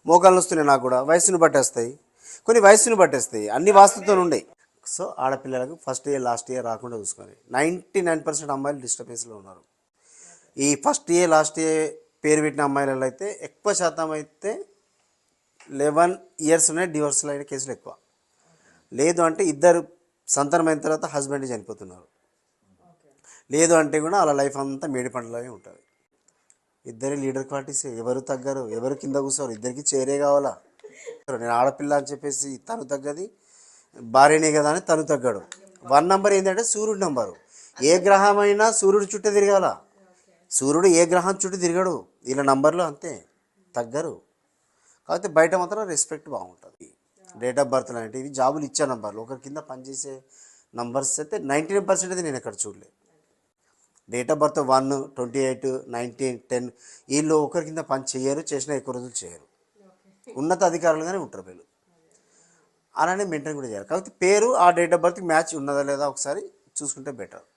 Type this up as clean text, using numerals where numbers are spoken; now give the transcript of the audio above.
మోకాళ్ళు వస్తున్నాయి నాకు కూడా, వయసును బట్టేస్తాయి, కొన్ని వయసును బట్టేస్తాయి, అన్ని వాస్తుతో ఉండయి. సో ఆడపిల్లలకు ఫస్ట్ ఇయర్ లాస్ట్ ఇయర్ రాకుండా చూసుకోవాలి. 99% అమ్మాయిలు డిస్టర్బెన్స్లో ఉన్నారు. ఈ ఫస్ట్ ఇయర్ లాస్ట్ ఇయర్ పేరు పెట్టిన అమ్మాయిలలో అయితే ఎక్కువ శాతం అయితే 11 ఇయర్స్లోనే డివోర్స్లు అయిన కేసులు ఎక్కువ. లేదు అంటే ఇద్దరు సంతానం అయిన తర్వాత హస్బెండ్ చనిపోతున్నారు. లేదు అంటే కూడా అలా లైఫ్ అంతా మేడి పంటలాగే ఉంటుంది. ఇద్దరి లీడర్ క్వాలిటీస్, ఎవరు తగ్గరు, ఎవరు కింద కూర్చోరు, ఇద్దరికి చేరే కావాలా. నేను ఆడపిల్ల అని చెప్పేసి తను తగ్గది, భార్యనే కదా అని తను తగ్గాడు. 1 నంబర్ ఏంటంటే సూర్యుడు నంబరు. ఏ గ్రహమైనా సూర్యుడు చుట్టూ తిరగాల, సూర్యుడు ఏ గ్రహం చుట్టూ తిరగడు. వీళ్ళ నంబర్లు అంతే, తగ్గరు. కాకపోతే బయట మాత్రం రెస్పెక్ట్ బాగుంటుంది. డేట్ ఆఫ్ బర్త్ లాంటివి జాబులు ఇచ్చే నంబర్లు, ఒకరి కింద పనిచేసే నంబర్స్ అయితే 99% అయితే నేను ఎక్కడ చూడలేదు. డేట్ ఆఫ్ బర్త్ 1, 28, 19, 10 వీళ్ళు ఒకరి కింద పని చేయరు, చేసినా ఎక్కువ రోజులు చేయరు. ఉన్నత అధికారులుగానే ఉంటారు వీళ్ళు. అలానే మెయింటైన్ కూడా చేయాలి. కాకపోతే పేరు ఆ డేట్ ఆఫ్ బర్త్కి మ్యాచ్ ఉన్నదా లేదా ఒకసారి చూసుకుంటే బెటర్.